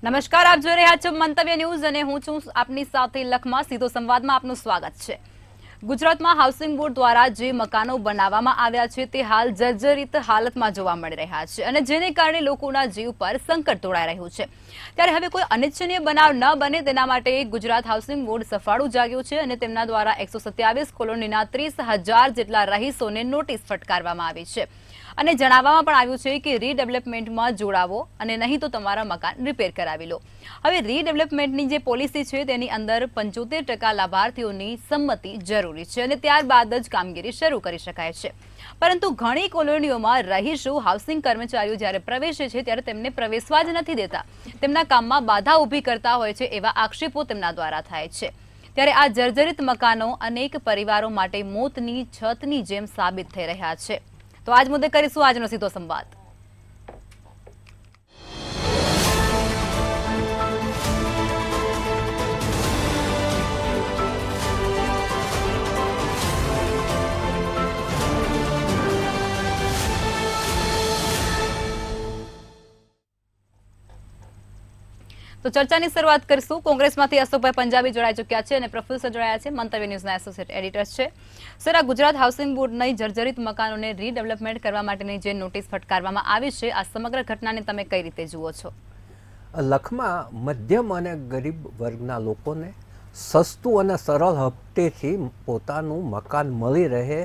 નમસ્કાર, આપ જોઈ રહ્યા છો મંતવ્ય ન્યૂઝ અને હું છું આપની સાથે લખમાં. સીધો સંવાદમાં આપનું સ્વાગત છે. ગુજરાતમાં હાઉસિંગ બોર્ડ દ્વારા જે મકાનો બનાવવામાં આવ્યા છે તે હાલ જર્જરિત હાલતમાં જોવા મળી રહ્યા છે અને જેને કારણે લોકોના જીવ પર સંકટ તોડાઈ રહ્યું છે. ત્યારે હવે કોઈ અનિચ્છનીય બનાવ ન બને તેના માટે ગુજરાત હાઉસિંગ બોર્ડ સફાળું જાગ્યું છે અને તેમના દ્વારા 127 કોલોનીના 30,000 જેટલા રહીશોને નોટિસ ફટકારવામાં આવી છે અને જણાવવામાં પણ આવ્યું છે કે રીડેવલપમેન્ટમાં જોડાવો અને નહીં તો તમારા મકાન રિપેર કરાવી લો. હવે રીડેવલપમેન્ટની જે પોલિસી છે તેની અંદર 75% લાભાર્થીઓની સંમતિ જરૂરી છે અને ત્યારબાદ જ કામગીરી શરૂ કરી શકાય છે. પરંતુ ઘણી કોલોનીઓમાં રહીશો હાઉસિંગ કર્મચારીઓ જ્યારે પ્રવેશે છે ત્યારે તેમને પ્રવેશવા જ નથી દેતા, તેમના કામમાં બાધા ઊભી કરતા હોય છે એવા આક્ષેપો તેમના દ્વારા થાય છે. ત્યારે આ જર્જરિત મકાનો અનેક પરિવારો માટે મોતની છતની જેમ સાબિત થઈ રહ્યા છે. તો આજ મુદ્દે કરીશું આજનો સીધો સંવાદ. તો ચર્ચાની શરૂઆત કરીશું. કોંગ્રેસમાંથી અશોકભાઈ પંજાબી જોડાઈ ચૂક્યા છે અને પ્રોફેસર જોડાયા છે, મંતવ્ય ન્યૂઝના એસોસિએટ એડિટર છે. સર, આ ગુજરાત હાઉસિંગ બોર્ડની જર્જરિત મકાનોને રીડેવલપમેન્ટ કરવા માટેની જે નોટિસ ફટકારવામાં આવી છે, આ સમગ્ર ઘટનાને તમે કઈ રીતે જુઓ છો? લખમાં મધ્યમ અને ગરીબ વર્ગના લોકોને સસ્તું અને સરળ હપ્તેથી પોતાનું મકાન મળી રહે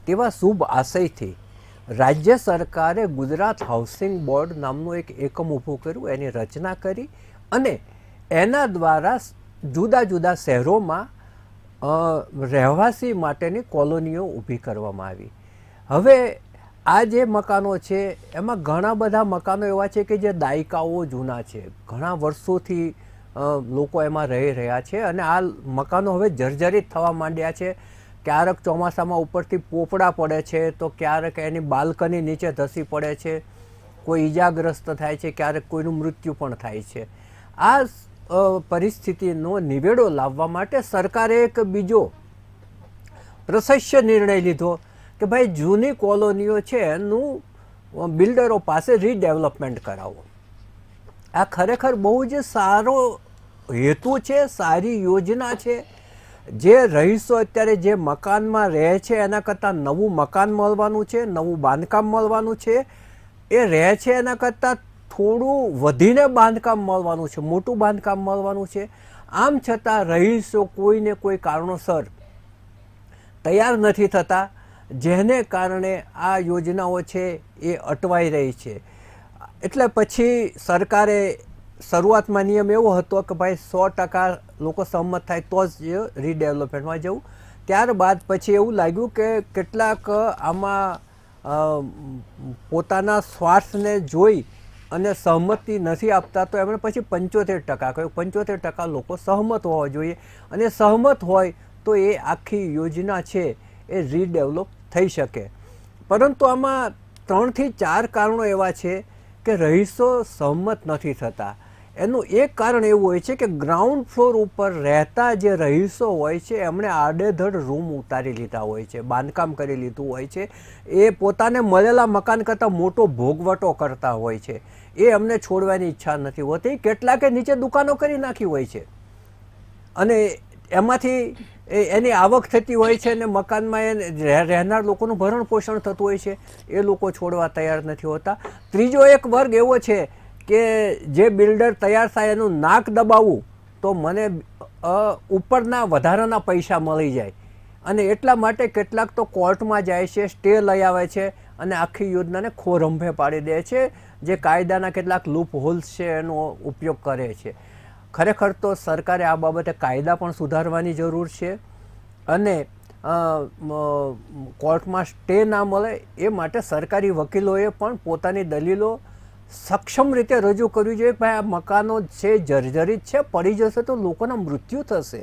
તેવા શુભ આશયથી રાજ્ય સરકારે ગુજરાત હાઉસિંગ બોર્ડ નામનું એક એકમ ઊભું કર્યું, એની રચના કરી અને એના દ્વારા જુદા જુદા શહેરોમાં રહેવાસી માટેની કોલોનીઓ ઊભી કરવામાં આવી. હવે આ જે મકાનો છે એમાં ઘણા બધા મકાનો એવા છે કે જે દાયકાઓ જૂના છે, ઘણા વર્ષોથી લોકો એમાં રહી રહ્યા છે અને આ મકાનો હવે જર્જરિત થવા માંડ્યા છે. ક્યારેક ચોમાસામાં ઉપરથી પોપડા પડે છે તો ક્યારેક એની બાલ્કની નીચે ધસી પડે છે, કોઈ ઈજાગ્રસ્ત થાય છે, ક્યારેક કોઈનું મૃત્યુ પણ થાય છે. આ પરિસ્થિતિનો નિવેડો લાવવા માટે સરકારે એક બીજો પ્રશસ્ય નિર્ણય લીધો કે ભાઈ જૂની કોલોનીઓ છે એનું બિલ્ડરો પાસે રીડેવલપમેન્ટ કરાવો. આ ખરેખર બહુ જ સારો હેતુ છે, સારી યોજના છે. જે રહીશો અત્યારે જે મકાનમાં રહે છે એના કરતાં નવું મકાન મળવાનું છે, નવું બાંધકામ મળવાનું છે. એ રહે છે એના કરતાં થોડું વધીને બાંધકામ મળવાનું છે, મોટું બાંધકામ મળવાનું છે. આમ છતાં રહીશો કોઈને કોઈ કારણોસર તૈયાર નથી થતા, જેને કારણે આ યોજનાઓ છે એ અટવાઈ રહી છે. એટલે પછી સરકારે શરૂઆતમાં નિયમ એવો હતો કે ભાઈ 100% લોકો સહમત થાય તો જ રીડેવલપમેન્ટમાં જવું. ત્યારબાદ પછી એવું લાગ્યું કે કેટલાક આમાં પોતાના સ્વાર્થને જોઈ અને સહમતિ નથી આપતા તો એમણે પછી 75% કહ્યું. 75% લોકો સહમત હોવા જોઈએ અને સહમત હોય તો એ આખી યોજના છે એ રીડેવલપ થઈ શકે. પરંતુ આમાં 3 થી 4 કારણો એવા છે કે રહીશો સહમત નથી થતા. એનું એક કારણ એવું હોય છે કે ગ્રાઉન્ડ ફ્લોર ઉપર રહેતા જે રહીશો હોય છે એમણે આડેધડ રૂમ ઉતારી લીધા હોય છે, બાંધકામ કરી લીધું હોય છે. એ પોતાને મળેલા મકાન કરતાં મોટો ભોગવટો કરતા હોય છે. એ અમને છોડવાની ઈચ્છા નથી હોતી. કેટલાકે નીચે દુકાનો કરી નાખી હોય છે અને એમાંથી એની આવક થતી હોય છે અને મકાનમાં રહેનાર લોકોનું ભરણ પોષણ થતું હોય છે. એ લોકો છોડવા તૈયાર નથી હોતા. ત્રીજો એક વર્ગ એવો છે કે જે બિલ્ડર તૈયાર થાય એનું નાક દબાવવું તો મને ઉપરના વધારાના પૈસા મળી જાય અને એટલા માટે કેટલાક તો કોર્ટમાં જાય છે, સ્ટે લઈ આવે છે અને આખી યોજનાને ખોરંભે પાડી દે છે. જે કાયદાના કેટલાક લૂપ હોલ્સ છે એનો ઉપયોગ કરે છે. ખરેખર તો સરકારે આ બાબતે કાયદા પણ સુધારવાની જરૂર છે અને કોર્ટમાં સ્ટે ના મળે એ માટે સરકારી વકીલોએ પણ પોતાની દલીલો સક્ષમ રીતે રજૂ કરવી જોઈએ. ભાઈ આ મકાનો છે જર્જરિત છે, પડી જશે તો લોકોના મૃત્યુ થશે.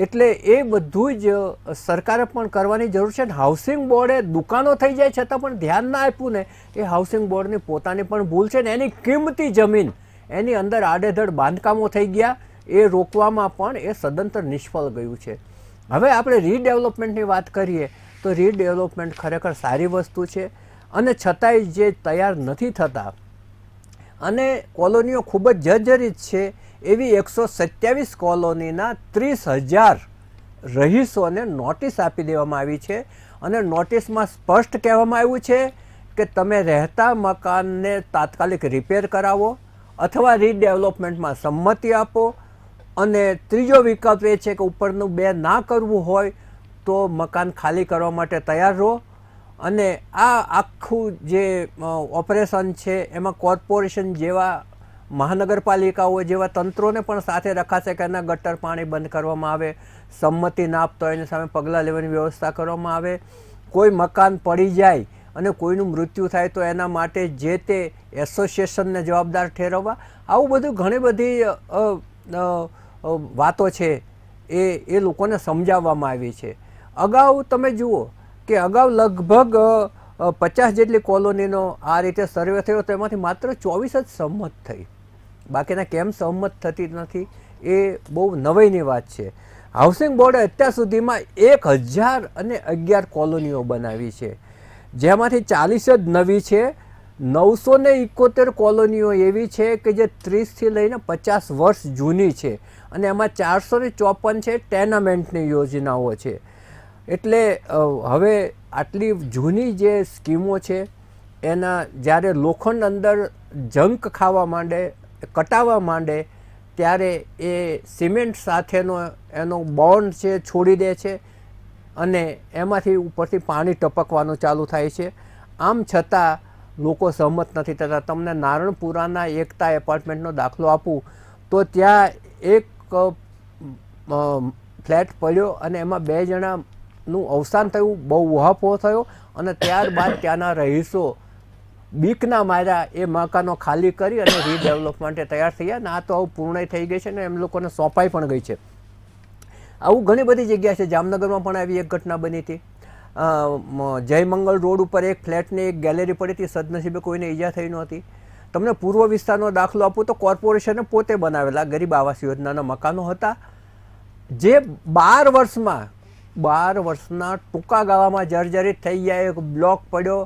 એટલે એ બધું જ સરકારે પણ કરવાની જરૂર છે. હાઉસિંગ બોર્ડે દુકાનો થઈ જાય છતાં પણ ધ્યાન ના આપ્યું ને એ હાઉસિંગ બોર્ડની પોતાની પણ ભૂલ છે ને એની કિંમતી જમીન એની અંદર આડેધડ બાંધકામો થઈ ગયા એ રોકવામાં પણ એ સદંતર નિષ્ફળ ગયું છે. હવે આપણે રીડેવલપમેન્ટની વાત કરીએ તો રીડેવલપમેન્ટ ખરેખર સારી વસ્તુ છે અને છતાંય જે તૈયાર નથી થતા અને કોલોનીઓ ખૂબ જ જર્જરિત છે એવી 127 કોલોનીના 30,000 રહીશોને નોટિસ આપી દેવામાં આવી છે અને નોટિસમાં સ્પષ્ટ કહેવામાં આવ્યું છે કે તમે રહેતા મકાનને તાત્કાલિક રિપેર કરાવો અથવા રીડેવલપમેન્ટમાં સંમતિ આપો, અને ત્રીજો વિકલ્પ એ છે કે ઉપરનું 2 ના કરવું હોય તો મકાન ખાલી કરવા માટે તૈયાર રહો. અને આ આખું જે ઓપરેશન છે એમાં કોર્પોરેશન જેવા મહાનગરપાલિકાઓ જેવા તંત્રોને પણ સાથે રખાશે કે એના ગટર પાણી બંધ કરવામાં આવે, સંમતિ ના આપતો એની સામે પગલાં લેવાની વ્યવસ્થા કરવામાં આવે. કોઈ મકાન પડી જાય અને કોઈનું મૃત્યુ થાય તો એના માટે જે તે એસોસિએશનને જવાબદાર ઠેરવવા. આવું બધું ઘણી બધી વાતો છે એ લોકોને સમજાવવામાં આવી છે. અગાઉ તમે જુઓ કે અગાઉ લગભગ 50 જેટલી કોલોનીનો આ રીતે સર્વે થયો તો એમાંથી માત્ર 24 જ સહમત થઈ. બાકીના કેમ સહમત થતી નથી એ બહુ નવાઈની વાત છે. હાઉસિંગ બોર્ડે અત્યાર સુધીમાં 1011 કોલોનીઓ બનાવી છે, જેમાંથી 40 જ નવી છે. 971 કોલોનીઓ એવી છે કે જે 30થી લઈને 50 વર્ષ જૂની છે, અને એમાં 454 છે ટેનામેન્ટની યોજનાઓ છે. એટલે હવે આટલી જૂની જે સ્કીમો છે એના જ્યારે લોખંડ અંદર જંક ખાવા માંડે, કટાવા માંડે, ત્યારે એ સિમેન્ટ સાથેનો એનો બોન્ડ છે છોડી દે છે અને એમાંથી ઉપરથી પાણી ટપકવાનું ચાલુ થાય છે. આમ છતાં લોકો સહમત નથી થતા. તમને નારણપુરાના એકતા એપાર્ટમેન્ટનો દાખલો આપું તો ત્યાં એક ફ્લેટ પડ્યો અને એમાં 2 જણાનું અવસાન થયું, બહુ ઉહાપોહ થયો, અને ત્યારબાદ ત્યાંના રહીશો બીકના માર્યા એ મકાનો ખાલી કરી અને રીડેવલપ માટે તૈયાર થયા. અને આ તો આવું પૂર્ણ થઈ ગઈ છે ને એમ લોકોને સોંપાઈ પણ ગઈ છે. આવું ઘણી બધી જગ્યા છે. જામનગરમાં પણ આવી એક ઘટના બની હતી. જયમંગલ રોડ ઉપર એક ફ્લેટની એક ગેલેરી પડી હતી, સદનસીબે કોઈને ઈજા થઈ નહોતી. તમને પૂર્વ વિસ્તારનો દાખલો આપું તો કોર્પોરેશને પોતે બનાવેલા ગરીબ આવાસ યોજનાના મકાનો હતા, જે 12 વર્ષના ટૂંકા ગાળામાં જર્જરિત થઈ ગયા. એક બ્લોક પડ્યો,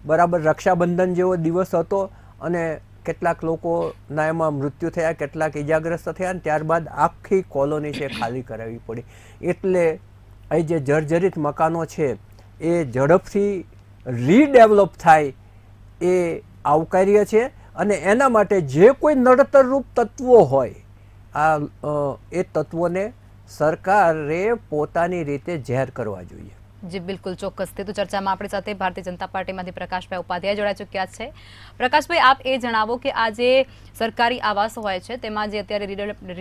બરાબર રક્ષાબંધન જેવો દિવસ હતો, અને કેટલાક લોકોના એમાં મૃત્યુ થયા, કેટલાક ઇજાગ્રસ્ત થયા, અને ત્યારબાદ આખી કોલોની છે ખાલી કરાવવી પડી. એટલે એ જે જર્જરિત મકાનો છે એ ઝડપથી રીડેવલપ થાય એ આવકાર્ય છે. અને એના માટે જે કોઈ નડતરરૂપ તત્વો હોય એ તત્વોને સરકારે પોતાની રીતે જાહેર કરવા જોઈએ. જી બિલકુલ, ચોક્કસથી. તો ચર્ચામાં આપણી સાથે ભારતીય જનતા પાર્ટીમાંથી પ્રકાશભાઈ ઉપાધ્યાય જોડાઈ ચૂક્યા છે. પ્રકાશભાઈ, આપ એ જણાવો કે આ જે સરકારી આવાસ હોય છે તેમાં જે અત્યારે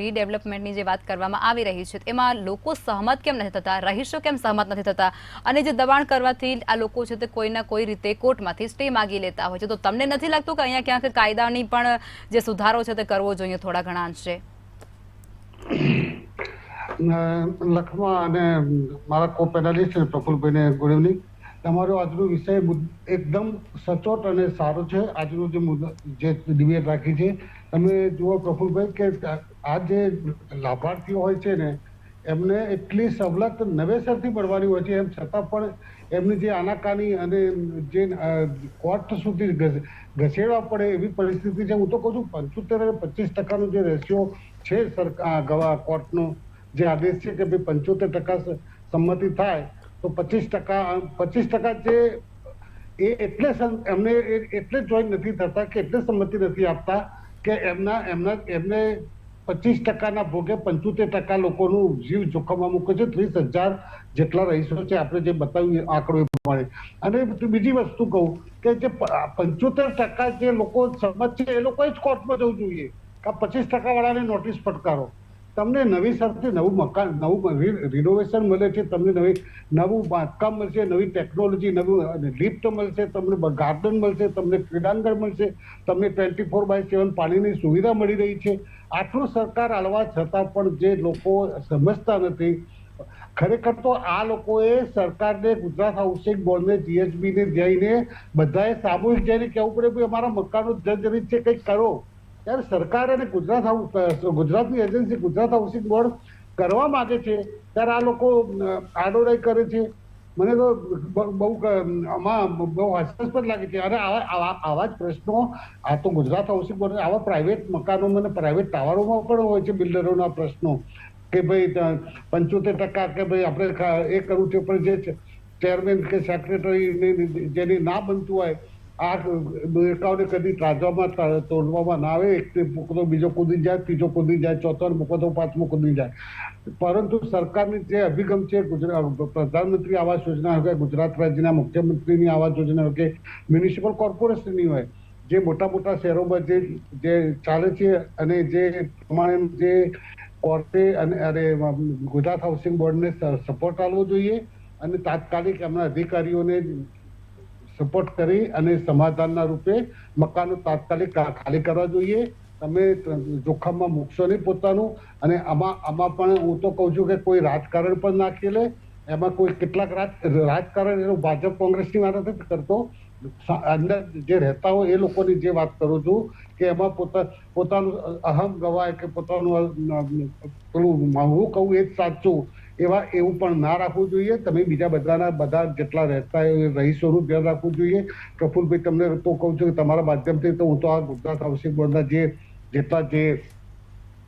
રીડેવલપમેન્ટની જે વાત કરવામાં આવી રહી છે એમાં લોકો સહમત કેમ નથી થતા, રહીશો કેમ સહમત નથી થતા, અને જે દબાણ કરવાથી આ લોકો છે તે કોઈના કોઈ રીતે કોર્ટમાંથી સ્ટે માગી લેતા હોય છે, તો તમને નથી લાગતું કે અહીંયા ક્યાંક કાયદાની પણ જે સુધારો છે તે કરવો જોઈએ થોડા ઘણા અંશે? લખમા અને મારા કો પેનલિસ્ટ પ્રફુલભાઈને ગુડ ઇવનિંગ. તમારો આજનો વિષય એકદમ સચોટ અને સારો છે. આજનો જે ડિબેટ રાખી છે, તમે જુઓ પ્રફુલભાઈ કે આ જે લાભાર્થીઓ હોય છે ને એમને એટલી સવલત નવેસરથી મળવાની હોય છે, એમ છતાં પણ એમની જે આનાકાની અને જે કોર્ટ સુધી ઘસેડવા પડે એવી પરિસ્થિતિ છે. હું તો કહું છું 75 અને 25% જે રેશિયો છે સરકાર કોર્ટનો જે આદેશ છે કે ભાઈ 75% સંમતિ થાય તો 25% જે એ એટલે એમને એટલે જોઈન નથી થતા કે એટલે સંમતિ નથી આપતા કે એમને 25%ના ભોગે 75% લોકોનું જીવ જોખમમાં મૂકે છે. 30,000 જેટલા રહીશો છે, આપણે જે બતાવ્યું આંકડો એ પ્રમાણે. અને બીજી વસ્તુ કહું કે જે 75% જે લોકો સંમત છે એ લોકોએ જ કોર્ટમાં જવું જોઈએ કે 25% વાળાને નોટિસ ફટકારો. તમને નવી સરથી નવું મકાન, નવું રિનોવેશન મળે છે, તમને નવું બાંધકામ મળશે, નવી ટેકનોલોજી, નવું લિફ્ટ મળશે, તમને ગાર્ડન મળશે, તમને ક્રીડાંગણ મળશે, તમને 24/7 પાણીની સુવિધા મળી રહી છે. આટલું સરકાર આલવા છતાં પણ જે લોકો સમજતા નથી. ખરેખર તો આ લોકોએ સરકારને, ગુજરાત હાઉસિંગ બોર્ડને, જીએચબીને જઈને બધાએ સામૂહિક જઈને કહેવું પડે કે અમારા મકાનો જર્જરિત છે, કંઈક કરો. ત્યારે સરકાર અને ગુજરાતની એજન્સી ગુજરાત હાઉસિંગ બોર્ડ કરવા માંગે છે ત્યારે આ લોકો આડોડાઈ કરે છે. મને તો બહુ આમાં બહુ હાસ્યાસ્પદ લાગે છે. અને આવા જ પ્રશ્નો આ તો ગુજરાત હાઉસિંગ બોર્ડ આવા પ્રાઇવેટ મકાનોમાં અને પ્રાઇવેટ ટાવરોમાં પણ હોય છે બિલ્ડરોના પ્રશ્નો કે ભાઈ 75% કે ભાઈ આપણે એ કરવું છે, પણ જે ચેરમેન કે સેક્રેટરી જેની ના બનતું હોય આ દેખાવને કદી ત્રાજવામાં તોડવામાં ના આવે. એક મૂકો તો બીજો કૂદી જાય, ત્રીજો કૂદી જાય, ચોથો મૂકો તો પાંચમો કૂદી જાય. પરંતુ સરકારની જે અભિગમ છે, પ્રધાનમંત્રી આવાસ યોજના હોય કે ગુજરાત રાજ્યના મુખ્યમંત્રીની આવાસ યોજના હોય કે મ્યુનિસિપલ કોર્પોરેશનની હોય, જે મોટા મોટા શહેરોમાં જે ચાલે છે અને જે પ્રમાણે જે કોર્ટે અને ગુજરાત હાઉસિંગ બોર્ડને સપોર્ટ આપવો જોઈએ અને તાત્કાલિક એમના અધિકારીઓને સપોર્ટ કરી અને સમાધાનના રૂપે મકાનો તાત્કાલિક ખાલી કરવા જોઈએ. તમે જોખમમાં મૂકશો નહીં પોતાનું. અને આમાં પણ હું તો કહું છું કે કોઈ રાજકારણ પણ ના ખેલે. એમાં કોઈ કેટલાક રાજકારણ એનો ભાજપ કોંગ્રેસની વાત નથી કરતો, અંદર જે રહેતા હોય એ લોકોની જે વાત કરું છું કે એમાં પોતાનું અહમ ગવાય કે પોતાનું પેલું હું કહું એ જ સાચું એવું પણ ના રાખવું જોઈએ. તમે બીજા બધા જેટલા રહેતા હોય રહીશોનું ધ્યાન રાખવું જોઈએ. પ્રફુલભાઈ, તમને તો કહું છું કે તમારા માધ્યમથી તો હું તો આ ગુજરાત હાઉસિંગ બોર્ડના જેટલા જે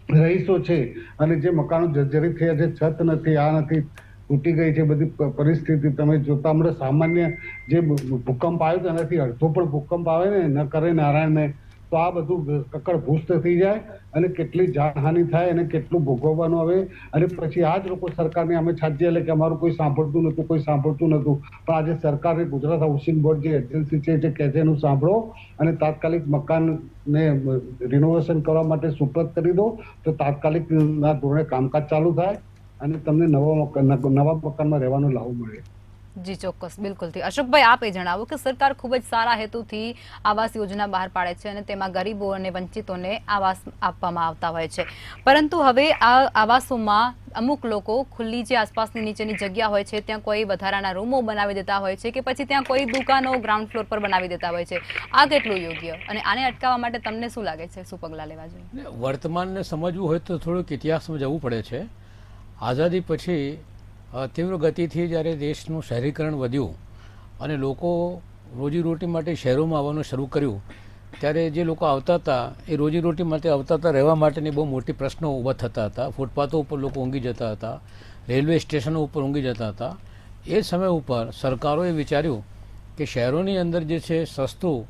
રહીશો છે અને જે મકાનો જર્જરિત થયા છે, છત નથી, આ નથી, તૂટી ગઈ છે બધી પરિસ્થિતિ તમે જોતા હમણાં સામાન્ય જે ભૂકંપ આવ્યો તો એનાથી અડધો પણ ભૂકંપ આવે ને ન કરે નારાયણને તો આ બધું કકડ ભૂસ્ત થઈ જાય અને કેટલી જાનહાનિ થાય અને કેટલું ભોગવવાનું આવે. અને પછી આ જ લોકો સરકારને અમે છાજ્યા લે કે અમારું કોઈ સાંભળતું નહોતું, કોઈ સાંભળતું નહોતું. પણ આજે સરકારે ગુજરાત હાઉસિંગ બોર્ડ જે એજન્સી છે જે કહે છે એનું સાંભળો અને તાત્કાલિક મકાનને રિનોવેશન કરવા માટે સુપ્રત કરી દો તો તાત્કાલિક ના ધોરણે કામકાજ ચાલુ થાય અને તમને નવા મકાનમાં રહેવાનો લાભ મળે. જી ચોક્કસ, બિલકુલથી. અશોકભાઈ, આપે જણાવો કે સરકાર ખૂબ જ સારા હેતુથી આવાસ યોજના બહાર પાડે છે અને તેમાં ગરીબો અને વંચિતોને આવાસ આપવામાં આવતા હોય છે, પરંતુ હવે આ આવાસોમાં અમુક લોકો ખુલ્લી જે આસપાસની નીચેની જગ્યા હોય છે ત્યાં કોઈ વધારાના રૂમો બનાવી દેતા હોય છે કે પછી ત્યાં કોઈ દુકાનો ગ્રાઉન્ડ ફ્લોર પર બનાવી દેતા હોય છે. આ કેટલું યોગ્ય અને આને અટકાવવા માટે તમને શું લાગે છે, શું પગલાં લેવા જોઈએ? વર્તમાનને સમજવું હોય તો થોડુંક ઇતિહાસમાં જવું પડે છે. આઝાદી પછી તીવ્ર ગતિથી જ્યારે દેશનું શહેરીકરણ વધ્યું અને લોકો રોજીરોટી માટે શહેરોમાં આવવાનું શરૂ કર્યું ત્યારે જે લોકો આવતા હતા એ રોજીરોટી માટે આવતા હતા, રહેવા માટેની બહુ મોટી પ્રશ્નો ઊભા થતા હતા. ફૂટપાથો ઉપર લોકો ઊંઘી જતા હતા, રેલવે સ્ટેશનો ઉપર ઊંઘી જતા હતા. એ સમય ઉપર સરકારોએ વિચાર્યું કે શહેરોની અંદર જે છે સસ્તું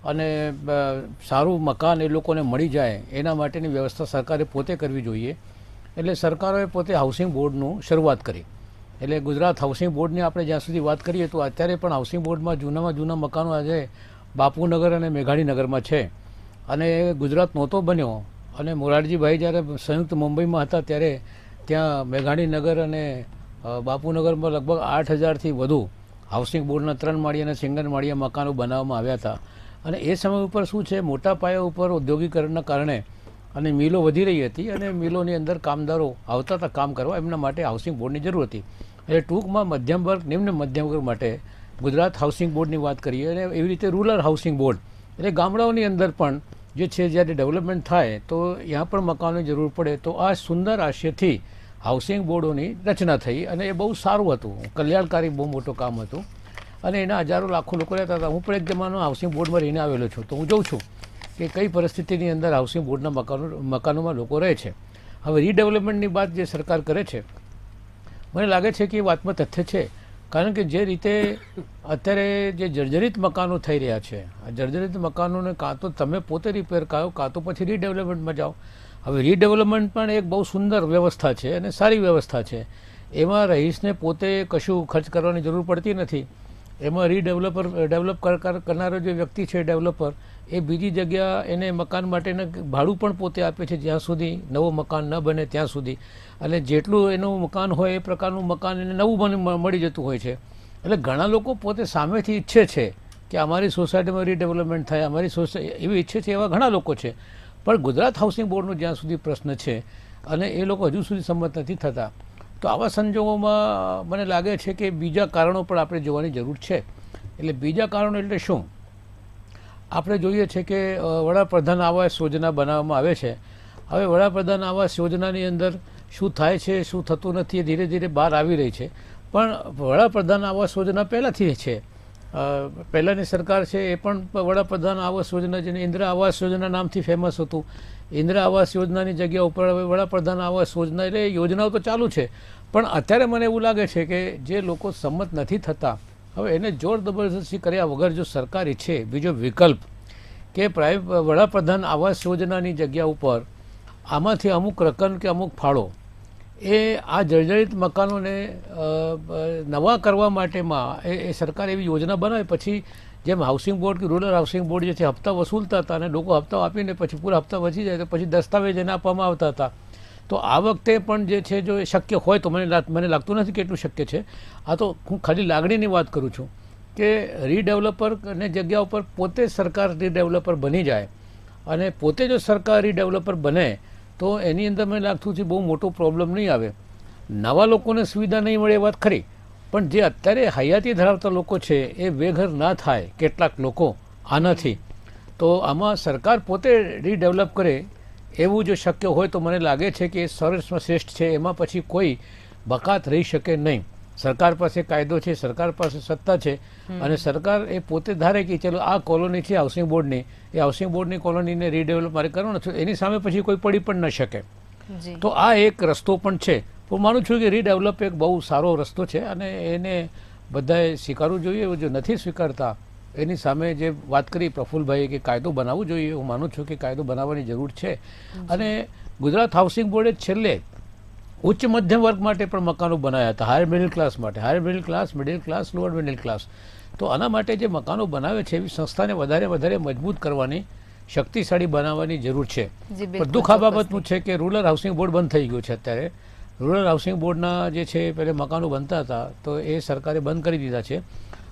અને સારું મકાન એ લોકોને મળી જાય એના માટેની વ્યવસ્થા સરકારે પોતે કરવી જોઈએ. એટલે સરકારોએ પોતે હાઉસિંગ બોર્ડનું શરૂઆત કરી. એટલે ગુજરાત હાઉસિંગ બોર્ડની આપણે જ્યાં સુધી વાત કરીએ તો અત્યારે પણ હાઉસિંગ બોર્ડમાં જૂનામાં જૂના મકાનો આજે બાપુનગર અને મેઘાણીનગરમાં છે. અને ગુજરાત નહોતો બન્યો અને મોરારજીભાઈ જ્યારે સંયુક્ત મુંબઈમાં હતા ત્યારે ત્યાં મેઘાણીનગર અને બાપુનગરમાં લગભગ 8,000થી વધુ હાઉસિંગ બોર્ડના 3 માળિયા અને સિંગલ માળિયા મકાનો બનાવવામાં આવ્યા હતા. અને એ સમય ઉપર શું છે, મોટા પાયા ઉપર ઔદ્યોગિકરણના કારણે અને મિલો વધી રહી હતી અને મિલોની અંદર કામદારો આવતા હતા કામ કરવા, એમના માટે હાઉસિંગ બોર્ડની જરૂર હતી. એટલે ટૂંકમાં મધ્યમ વર્ગ, નિમ્ન મધ્યમ વર્ગ માટે ગુજરાત હાઉસિંગ બોર્ડની વાત કરીએ. અને એવી રીતે રૂરલ હાઉસિંગ બોર્ડ એટલે ગામડાઓની અંદર પણ જે છે જ્યારે ડેવલપમેન્ટ થાય તો ત્યાં પણ મકાનોની જરૂર પડે તો આ સુંદર આશયથી હાઉસિંગ બોર્ડોની રચના થઈ અને એ બહુ સારું હતું, કલ્યાણકારી બહુ મોટું કામ હતું અને એના હજારો લાખો લોકો રહેતા હતા. હું પણ એક જમાનો હાઉસિંગ બોર્ડમાં રહીને આવેલો છું તો હું જોઉં છું કે કઈ પરિસ્થિતિની અંદર હાઉસિંગ બોર્ડના મકાનોમાં લોકો રહે છે. હવે રીડેવલપમેન્ટની વાત જે સરકાર કરે છે મને લાગે છે કે એ વાતમાં તથ્ય છે, કારણ કે જે રીતે અત્યારે જે જર્જરિત મકાનો થઈ રહ્યા છે આ જર્જરિત મકાનોને કાં તો તમે પોતે રિપેર કરો કાં તો પછી રીડેવલપમેન્ટમાં જાઓ. હવે રીડેવલપમેન્ટ પણ એક બહુ સુંદર વ્યવસ્થા છે અને સારી વ્યવસ્થા છે. એમાં રહીશને પોતે કશું ખર્ચ કરવાની જરૂર પડતી નથી. એમાં ડેવલપ કરનારો જે વ્યક્તિ છે ડેવલપર એ બીજી જગ્યા એને મકાન માટેનું ભાડું પણ પોતે આપે છે જ્યાં સુધી નવું મકાન ન બને ત્યાં સુધી. અને જેટલું એનું મકાન હોય એ પ્રકારનું મકાન એને નવું મળી જતું હોય છે. એટલે ઘણા લોકો પોતે સામેથી ઈચ્છે છે કે અમારી સોસાયટીમાં રીડેવલપમેન્ટ થાય, અમારી સોસાયટી એવી ઈચ્છે છે, એવા ઘણા લોકો છે. પણ ગુજરાત હાઉસિંગ બોર્ડનો જ્યાં સુધી પ્રશ્ન છે અને એ લોકો હજુ સુધી સંમત નથી થતા, તો આવા સંજોગોમાં મને લાગે છે કે બીજા કારણો પણ આપણે જોવાની જરૂર છે. એટલે બીજા કારણો એટલે શું? આપણે જોઈએ છે કે વડાપ્રધાન આવાસ યોજના બનાવવામાં આવે છે. હવે વડાપ્રધાન આવાસ યોજનાની અંદર શું થાય છે, શું થતું નથી એ ધીરે ધીરે બહાર આવી રહી છે. પણ વડાપ્રધાન આવાસ યોજના પહેલાંથી છે. પહેલાંની સરકાર છે એ પણ વડાપ્રધાન આવાસ યોજના જેને ઇન્દિરા આવાસ યોજના નામથી ફેમસ હતું. ઇન્દિરા આવાસ યોજનાની જગ્યા ઉપર હવે વડાપ્રધાન આવાસ યોજના, એટલે યોજનાઓ તો ચાલુ છે. પણ અત્યારે મને એવું લાગે છે કે જે લોકો સંમત નથી થતા, હવે એને જોર જબરદસ્તી કર્યા વગર જો સરકાર ઈચ્છે બીજો વિકલ્પ કે વડાપ્રધાન આવાસ યોજનાની જગ્યા ઉપર આમાંથી અમુક રકમ કે અમુક ફાળો એ આ જર્જરિત મકાનોને નવા કરવા માટેમાં એ સરકાર એવી યોજના બનાવે. પછી જેમ હાઉસિંગ બોર્ડ કે રૂરલ હાઉસિંગ બોર્ડ જે છે હપ્તા વસૂલતા હતા અને લોકો હપ્તા આપીને પછી પૂરા હપ્તા વસી જાય તો પછી દસ્તાવેજ એને આપવામાં આવતા હતા. તો આ વખતે પણ જે છે જો એ શક્ય હોય તો મને લાગતું નથી કે એટલું શક્ય છે. આ તો હું ખાલી લાગણીની વાત કરું છું કે રીડેવલપરની જગ્યા ઉપર પોતે સરકાર રીડેવલપર બની જાય અને પોતે જો સરકાર રીડેવલપર બને તો એની અંદર મને લાગતું છે બહુ મોટો પ્રોબ્લેમ નહીં આવે. નવા લોકોને સુવિધા નહીં મળે એ વાત ખરી, પણ જે અત્યારે હયાતી ધરાવતા લોકો છે એ બેઘર ના થાય કેટલાક લોકો આનાથી. તો આમાં સરકાર પોતે રીડેવલપ કરે એવું જો શક્ય હોય તો મને લાગે છે કે એ સર્વશ્રેષ્ઠમાં શ્રેષ્ઠ છે. એમાં પછી કોઈ બકાત રહી શકે નહીં. સરકાર પાસે કાયદો છે, સરકાર પાસે સત્તા છે અને સરકાર એ પોતે ધારે કે ચલો આ કોલોની છે હાઉસિંગ બોર્ડની, એ હાઉસિંગ બોર્ડની કોલોનીને રીડેવલપ મારે કરવાનું છે, એની સામે પછી કોઈ પડી પણ ન શકે. તો આ એક રસ્તો પણ છે. હું માનું છું કે રીડેવલપ એક બહુ સારો રસ્તો છે અને એને બધાએ સ્વીકારવું જોઈએ. જો નથી સ્વીકારતા એની સામે જે વાત કરી પ્રફુલ્લભાઈ કે કાયદો બનાવવો જોઈએ, હું માનું છું કે કાયદો બનાવવાની જરૂર છે. અને ગુજરાત હાઉસિંગ બોર્ડે છેલ્લે ઉચ્ચ મધ્યમ વર્ગ માટે પણ મકાનો બનાવ્યા હતા, હાયર મિડલ ક્લાસ માટે, higher middle class, lower middle class. તો આના માટે જે મકાનો બનાવે છે એવી સંસ્થાને વધારે મજબૂત કરવાની, શક્તિશાળી બનાવવાની જરૂર છે. પણ દુઃખ આ બાબતનું છે કે રૂરલ હાઉસિંગ બોર્ડ બંધ થઈ ગયું છે અત્યારે. રૂરલ હાઉસિંગ બોર્ડના જે છે પહેલે મકાનો બનતા હતા તો એ સરકારે બંધ કરી દીધા છે.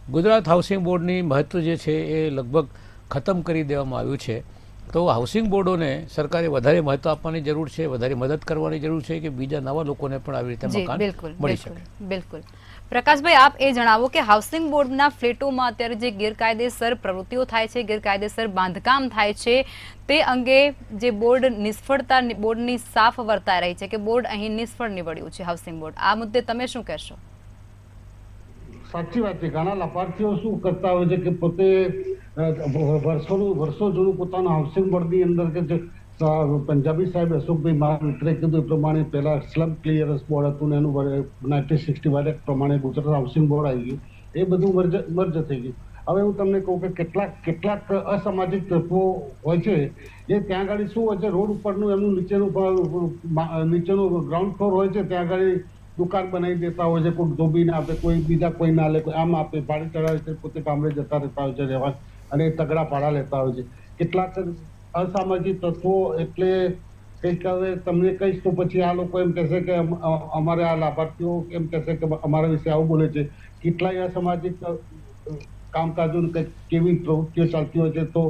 ગુજરાત હાઉસિંગ બોર્ડની મહત્વ જે છે એ લગભગ ખતમ કરી દેવામાં આવ્યું છે. તો હાઉસિંગ બોર્ડોને સરકારે વધારે મહત્વ આપવાની જરૂર છે, વધારે મદદ કરવાની જરૂર છે કે બીજા નવા લોકોને પણ આવી રીતે મકાન મળી શકે. બિલકુલ. પ્રકાશભાઈ, આપ એ જણાવો કે હાઉસિંગ બોર્ડના ફ્લેટોમાં અત્યારે જે ગેરકાયદેસર પ્રવૃત્તિઓ થાય છે, ગેરકાયદેસર બાંધકામ થાય છે, તે અંગે જે બોર્ડ નિષ્ફળતા, બોર્ડની સાફ વર્તાઈ રહી છે કે બોર્ડ અહીં નિષ્ફળ નીવડ્યું છે હાઉસિંગ બોર્ડ, આ મુદ્દે તમે શું કહેશો? સાચી વાત છે. ઘણા લાભાર્થીઓ શું કરતા હોય છે કે પોતે વર્ષો જૂનું પોતાના હાઉસિંગ બોર્ડની અંદર કે જે પંજાબી સાહેબ અશોકભાઈ મારા મિત્રે કીધું એ પ્રમાણે પહેલા સ્લમ ક્લિયરન્સ બોર્ડ હતું ને એનું 1961 એક્ટ પ્રમાણે ગુજરાત હાઉસિંગ બોર્ડ આવી ગયું. એ બધું મર્જ થઈ ગયું. હવે હું તમને કહું કે કેટલાક અસામાજિક તત્વો હોય છે એ ત્યાં આગળ શું હોય છે, રોડ ઉપરનું એમનું નીચેનું ગ્રાઉન્ડ ફ્લોર હોય છે, ત્યાં આગળ દુકાન બનાવી દેતા હોય છે. કોઈ ધોબી ના આપે, કોઈ બીજા કોઈ ના લે, કોઈ આમ આપે, ભાડે ચડાવે છે, પોતે ગામડે જતા રહેતા હોય છે રહેવા અને તગડા ભાડા લેતા હોય છે. કેટલાક અસામાજિક તત્વો એટલે કંઈક હવે તમને કહીશ તો પછી આ લોકો એમ કહેશે કે અમારે આ લાભાર્થીઓ એમ કહેશે કે અમારા વિશે આવું બોલે છે. કેટલાય અસામાજિક કામકાજો કેવી પ્રવૃત્તિઓ ચાલતી હોય છે તો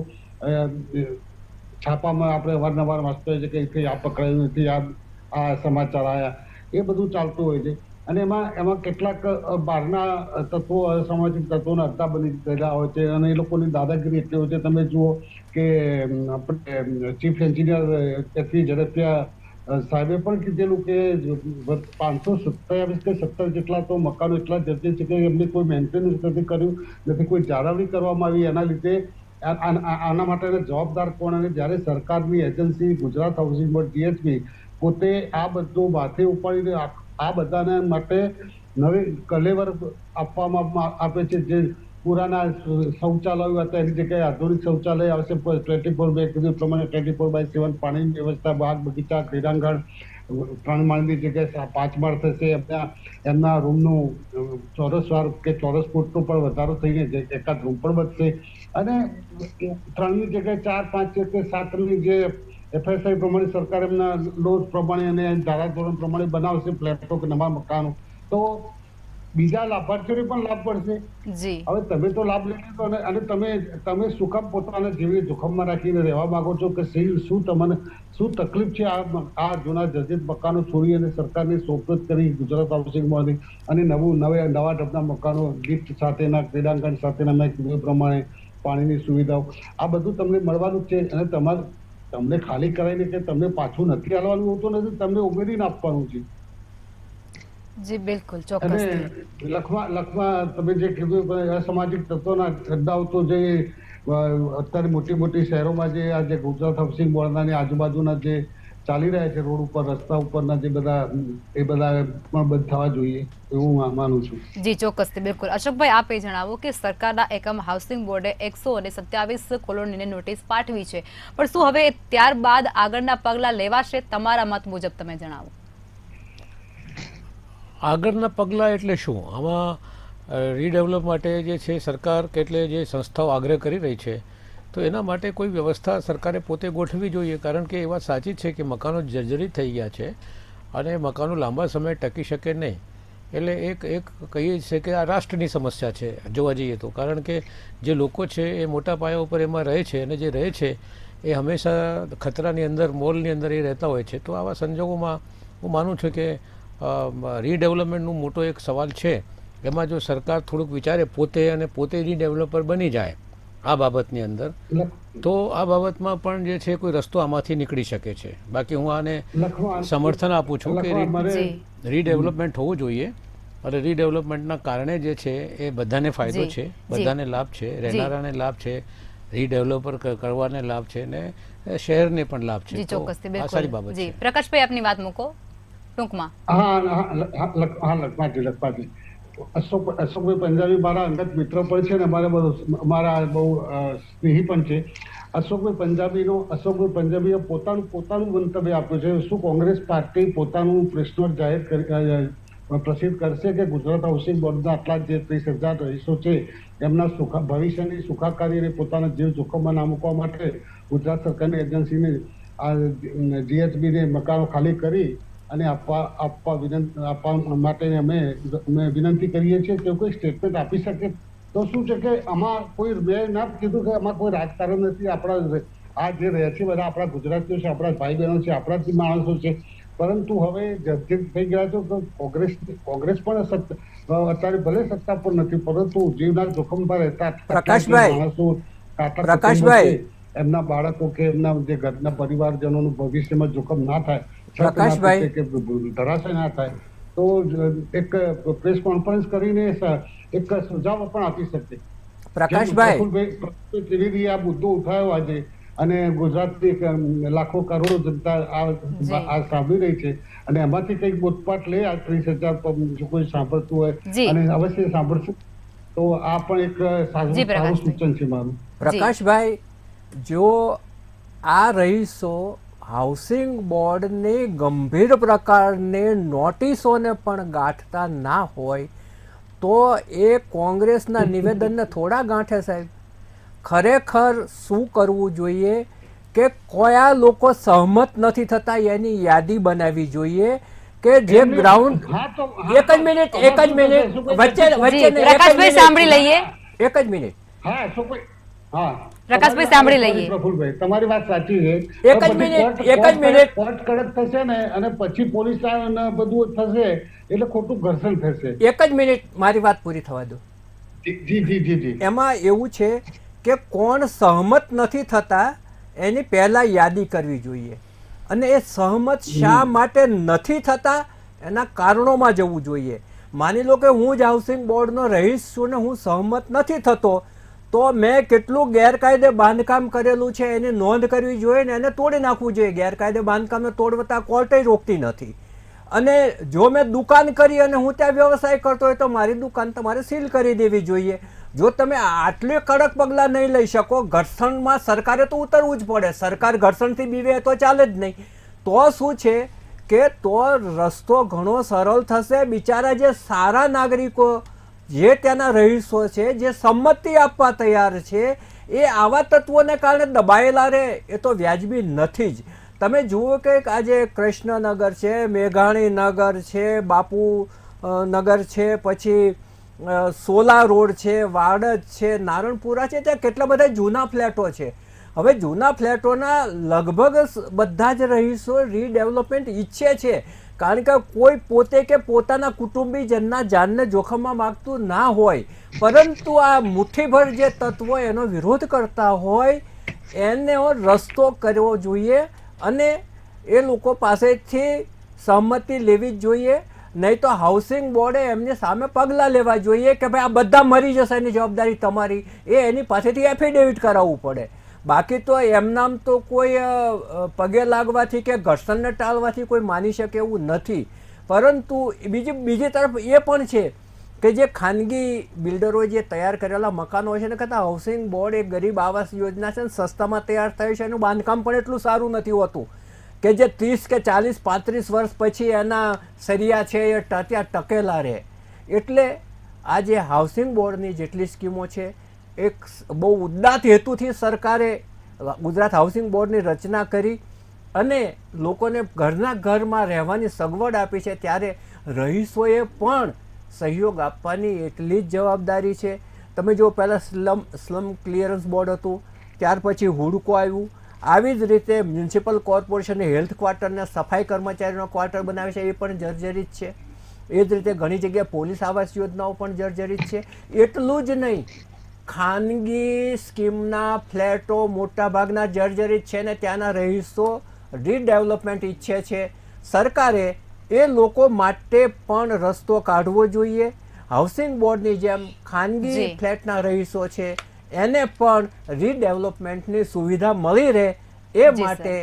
છાપામાં આપણે અવારનવાર વાંચતા હોય છે કે આ પકડાયું નથી, આ સમાચાર આવ્યા, એ બધું ચાલતું હોય છે. અને એમાં કેટલાક બહારના તત્વો, અસામાજિક તત્વોના અડ્ડા બની ગયેલા હોય છે અને એ લોકોની દાદાગીરી એટલી હોય છે. તમે જુઓ કે આપણે ચીફ એન્જિનિયર એસવી ઝડપિયા સાહેબે પણ કીધેલું કે 527 કે 17 જેટલા તો મકાનો એટલા જર્જરિત છે કે એમને કોઈ મેન્ટેનન્સ નથી કર્યું, નથી કોઈ જાળવણી કરવામાં આવી. એના લીધે આના માટેના જવાબદાર કોણ? અને જ્યારે સરકારની agency Gujarat housing board GHB પોતે આ બધું માથે ઉપાડીને આ બધાને માટે નવી કલેવર આપવામાં આપે છે. જે પુરાના શૌચાલયો હતા એની જગ્યાએ આધુનિક શૌચાલય આવશે. 24/7 પ્રમાણે 24/7 પાણીની વ્યવસ્થા, બાગ બગીચા, ક્રીડાંગણ 3 માળની જગ્યાએ 5 માળ થશે. એમના રૂમનું ચોરસવાર કે ચોરસ ફૂટનો પણ વધારો થઈને એકાદ રૂમ પણ વધશે. અને 3ની જગ્યાએ 4, 5 કે 7ની જે FSI પ્રમાણે સરકાર એમના લોજ પ્રમાણે અને ધારાધોરણ પ્રમાણે બનાવશે ફ્લેટો કે નવા મકાનો, તો બીજા લાભાર્થીઓને પણ લાભ પડશે. હવે તમે તો લાભ લઈ લીધો અને તમે શું કામ પોતાના જીવને જોખમમાં રાખીને રહેવા માંગો છો? કે શું તકલીફ છે આ જૂના જર્જરિત મકાનો છોડી અને સરકારને સોપરત કરી ગુજરાત હાઉસિંગમાંથી અને નવા ઢબના મકાનો લિફ્ટ સાથેના, ક્રીડાંગણ સાથેના, મેં કીધું પ્રમાણે પાણીની સુવિધાઓ, આ બધું તમને મળવાનું જ છે. અને તમને ખાલી કરાવીને કે તમને પાછું નથી હાલવાનું હોતું નથી, તમને ઉમેરીને આપવાનું છે. જી બિલકુલ, અને ચોક્કસથી. લખમાં તમે જે કીધું કે અસામાજિક તત્વોના અડ્ડાઓ તો જે અત્યારે મોટી મોટી શહેરોમાં જે આ જે ગુજરાત હાઉસિંગ બોર્ડના ને આજુબાજુના જે ચાલી રહ્યા છે રોડ ઉપર રસ્તા ઉપરના જે બધા એ બધા પણ બંધ થવા જોઈએ એવું હું માનું છું. જી ચોક્કસથી, બિલકુલ. અશોકભાઈ, આપે જણાવો કે સરકારના એકમ હાઉસિંગ બોર્ડે 127 કોલોનીને નોટિસ પાઠવી છે, પણ શું હવે ત્યારબાદ આગળના પગલાં લેવાશે? તમારા મત મુજબ તમે જણાવો. આગળના પગલાં એટલે શું? આમાં રીડેવલપ માટે જે છે સરકાર કેટલે જે સંસ્થાઓ આગ્રહ કરી રહી છે, તો એના માટે કોઈ વ્યવસ્થા સરકારે પોતે ગોઠવવી જોઈએ. કારણ કે એ વાત સાચી છે કે મકાનો જર્જરિત થઈ ગયા છે અને મકાનો લાંબા સમય ટકી શકે નહીં. એટલે એક કહીએ છે કે આ રાષ્ટ્રની સમસ્યા છે જોવા જઈએ તો. કારણ કે જે લોકો છે એ મોટા પાયા ઉપર એમાં રહે છે અને જે રહે છે એ હંમેશા ખતરાની અંદર, મોલની અંદર એ રહેતા હોય છે. તો આવા સંજોગોમાં હું માનું છું કે રીડેવલપમેન્ટનું મોટો એક સવાલ છે. એમાં જો સરકાર થોડુંક વિચારે પોતે અને પોતે રીડેવલપર બની જાય આ બાબતની અંદર, તો આ બાબતમાં પણ જે છે કોઈ રસ્તો આમાંથી નીકળી શકે છે. બાકી હું આને સમર્થન આપું છું કે રીડેવલપમેન્ટ હોવું જોઈએ અને રીડેવલપમેન્ટના કારણે જે છે એ બધાને ફાયદો છે, બધાને લાભ છે, રહેનારાને લાભ છે, રીડેવલપર કરવાને લાભ છે ને શહેરને પણ લાભ છે. જી ચોક્કસથી, આ સારી બિલકુલ. બાબત જી છે. પ્રકાશભાઈ, આપની વાત મૂકો ટૂંકમાં. લખમાજી અશોકભાઈ પંજાબી મારા અંગત મિત્ર પણ છે ને અમારા બહુ સ્નેહી પણ છે. અશોકભાઈ પંજાબીએ પોતાનું મંતવ્ય આપ્યું છે. શું કોંગ્રેસ પાર્ટી પોતાનું પ્રેસ નોટ જાહેર પ્રસિદ્ધ કરશે કે ગુજરાત હાઉસિંગ બોર્ડના આટલા જે 30,000 રહીશો છે એમના ભવિષ્યની સુખાકારી અને પોતાના જીવ જોખમમાં ના મૂકવા માટે ગુજરાત સરકારની એજન્સીને આ જીએચબીને મકાનો ખાલી કરી અને આપવા માટે અમે વિનંતી કરીએ છીએ કે કોઈ સ્ટેટમેન્ટ આપી શકે? તો શું છે કે આમાં કોઈ મેં ના કીધું કે આમાં કોઈ રાજકારણ નથી. આપણા આ જે રહે છે બધા આપણા ગુજરાતીઓ છે, આપણા ભાઈ બહેનો છે, આપણા જ માણસો છે. પરંતુ હવે જર્જરિત થઈ ગયા છે તો કોંગ્રેસ પણ અત્યારે ભલે સત્તા પર નથી, પરંતુ જીવના જોખમમાં રહેતા માણસો, એમના બાળકો કે એમના જે ઘરના પરિવારજનોનું ભવિષ્યમાં જોખમ ના થાય, પ્રકાશભાઈ, ધરાશય ના થાય, તો એક પ્રેસ કોન્ફરન્સ કરીને એક સુઝાવ પણ આપી શકે. પ્રકાશભાઈ, આ મુદ્દો ઉઠાવ્યો આજે અને ગુજરાતની લાખો કરોડો જનતા આ સાંભળી રહી છે અને એમાંથી કંઈક બોધપાઠ લે. આ 30,000 જો કોઈ સાંભળતું હોય અને અવશ્ય સાંભળશું તો આ પણ એક સારું સૂચન છે મારું. પ્રકાશભાઈ, જો આ રહીશો હાઉસિંગ બોર્ડને ગંભીર પ્રકારની નોટિસોને પણ ગાંઠતા ના હોય તો એ કોંગ્રેસના નિવેદનને થોડા ગાંઠે સાહેબ. ખરેખર શું કરવું જોઈએ કે કયા લોકો સહમત નથી થતા એની યાદી બનાવવી જોઈએ કે જે ગ્રાઉન્ડ. એક જ મિનિટ વચ્ચે પ્રકાશભાઈ સાંભળી લઈએ. એક જ મિનિટ. પ્રકાશભાઈ સાંભળી લઈએ. પ્રફુલભાઈ, તમારી વાત સાચી છે. એક જ મિનિટ. કોર્ટ કડક થશે ને અને પછી પોલીસ બધું થશે એટલે ખોટું ઘર્ષણ થશે. એક જ મિનિટ, મારી વાત પૂરી થવા દો. જી. એમાં એવું છે કે કોણ સહમત નથી થતા એની પહેલા યાદી કરવી જોઈએ અને એ સહમત શા માટે નથી થતા એના કારણોમાં જવું જોઈએ. માની લો કે હું જ હાઉસિંગ બોર્ડનો રહીશ છું ને હું સહમત નથી થતો તો મેં કેટલું ગેરકાયદે બાંધકામ કરેલું છે એની નોંધ કરવી જોઈએ ને એને તોડી નાખવું જોઈએ. ગેરકાયદે બાંધકામને તોડવતા કોર્ટે રોકતી નથી. અને જો મેં દુકાન કરી અને હું ત્યાં વ્યવસાય કરતો હોય તો મારી દુકાન તમારે સીલ કરી દેવી જોઈએ. જો તમે આટલે કડક પગલાં નહીં લઈ શકો, ઘર્ષણમાં સરકારે તો ઉતરવું જ પડે. સરકાર ઘર્ષણથી બીવે તો ચાલે જ નહીં. તો શું છે કે તો રસ્તો ઘણો સરળ થશે. બિચારા જે સારા નાગરિકો જે ત્યાંના રહીશો છે જે સંમતિ આપવા તૈયાર છે એ આવા તત્વોને કારણે દબાયેલા રહે એ તો વ્યાજબી નથી જ. તમે જુઓ કે આજે કૃષ્ણનગર છે, મેઘાણી નગર છે, બાપુ નગર છે, પછી સોલા રોડ છે, વાડજ છે, નારણપુરા છે, ત્યાં કેટલા બધા જૂના ફ્લેટો છે. હવે જૂના ફ્લેટોના લગભગ બધા જ રહીશો રીડેવલપમેન્ટ ઈચ્છે છે. કારણ કે કોઈ પોતે કે પોતાના કુટુંબીજનના જાનને જોખમમાં માગતું ના હોય, પરંતુ આ મુઠ્ઠીભર જે તત્વો એનો વિરોધ કરતા હોય એને રસ્તો કરવો જોઈએ અને એ લોકો પાસેથી સહમતિ લેવી જ જોઈએ. નહીં તો હાઉસિંગ બોર્ડે એમની સામે પગલાં લેવા જોઈએ કે ભાઈ આ બધા મરી જશે એની જવાબદારી તમારી, એની પાસેથી એફિડેવિટ કરાવવું પડે. બાકી તો એમનામ તો કોઈ પગે લાગવાથી કે ઘર્ષણને ટાળવાથી કોઈ માની શકે એવું નથી. પરંતુ બીજી તરફ એ પણ છે કે જે ખાનગી બિલ્ડરોએ જે તૈયાર કરેલા મકાનો હોય છે ને કરતાં હાઉસિંગ બોર્ડ એક ગરીબ આવાસ યોજના છે ને સસ્તામાં તૈયાર થયું છે, એનું બાંધકામ પણ એટલું સારું નથી હોતું કે જે 30 કે 40 35 વર્ષ પછી એના સરિયા છે એ ત્યાં ટકેલા રહે. એટલે આ જે હાઉસિંગ બોર્ડની જેટલી સ્કીમો છે, એક બહુ ઉદાત્ત હેતુથી સરકારે ગુજરાત હાઉસિંગ બોર્ડની રચના કરી અને લોકોને ઘરના ઘરમાં રહેવાની સગવડ આપી છે, ત્યારે રહીશોએ પણ સહયોગ આપવાની એટલી જ જવાબદારી છે. તમે જો પહેલાં સ્લમ ક્લિયરન્સ બોર્ડ હતું, ત્યાર પછી હુડકો આવ્યું, આવી જ રીતે મ્યુનિસિપલ કોર્પોરેશને હેલ્થ ક્વાર્ટરને સફાઈ કર્મચારીનો ક્વાર્ટર બનાવે છે, એ પણ જર્જરિત છે. એ જ રીતે ઘણી જગ્યાએ પોલીસ આવાસ યોજનાઓ પણ જર્જરિત છે. એટલું જ નહીં, ખાનગી સ્કીમના ફ્લેટો મોટાભાગના જર્જરિત છે ને ત્યાંના રહીશો રીડેવલપમેન્ટ ઈચ્છે છે. સરકારે એ લોકો માટે પણ રસ્તો કાઢવો જોઈએ. હાઉસિંગ બોર્ડની જેમ ખાનગી ફ્લેટના રહીશો છે એને પણ રીડેવલપમેન્ટની સુવિધા મળી રહે એ માટે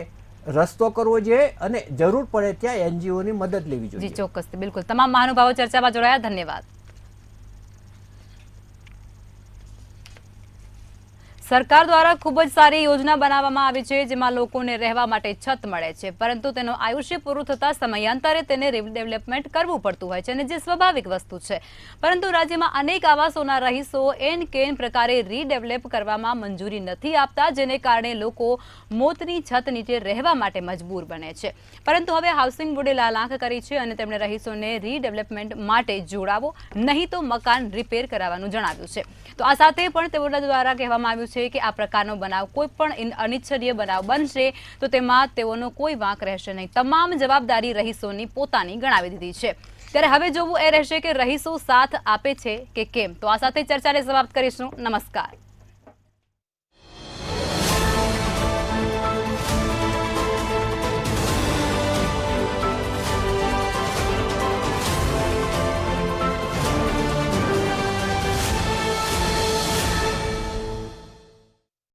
રસ્તો કરવો જોઈએ અને જરૂર પડે ત્યાં એનજીઓની મદદ લેવી જોઈએ. જી ચોક્કસ, બિલકુલ. તમામ મહાનુભાવો ચર્ચામાં જોડાયા, ધન્યવાદ. સરકાર દ્વારા ખૂબ જ સારી યોજના બનાવવામાં આવી છે, જેમાં લોકોને રહેવા માટે છત મળે છે, પરંતુ તેનો આયુષ્ય પૂરું થતાં સમયાંતરે તેને રીડેવલપમેન્ટ કરવું પડતું હોય છે, અને જે સ્વાભાવિક વસ્તુ છે. પરંતુ રાજ્યમાં અનેક આવાસોના રહીશો એન કેન પ્રકારે રીડેવલપ કરવામાં મંજૂરી નથી આપતા, જેને કારણે લોકો મોતની છત નીચે રહેવા માટે મજબૂર બને છે. પરંતુ હવે હાઉસિંગ બોર્ડે લાલાંક કરી છે અને તેમણે રહીશોને રીડેવલપમેન્ટ માટે જોડાવો, નહીં તો મકાન રિપેર કરાવવાનું જણાવ્યું છે. તો આ સાથે પણ તેઓ દ્વારા કહેવામાં આવ્યું છે કે આ પ્રકારનો બનાવ કોઈ પણ અનિચ્છનીય બનાવ બનશે તો તેમાં તેઓનો કોઈ વાંક રહેશે નહીં. તમામ જવાબદારી રહીશોની પોતાની ગણાવી દીધી છે. ત્યારે હવે જોવું એ રહેશે કે રહીશો સાથ આપે છે કે કેમ. તો આ સાથે ચર્ચાને સમાપ્ત કરીશું. નમસ્કાર.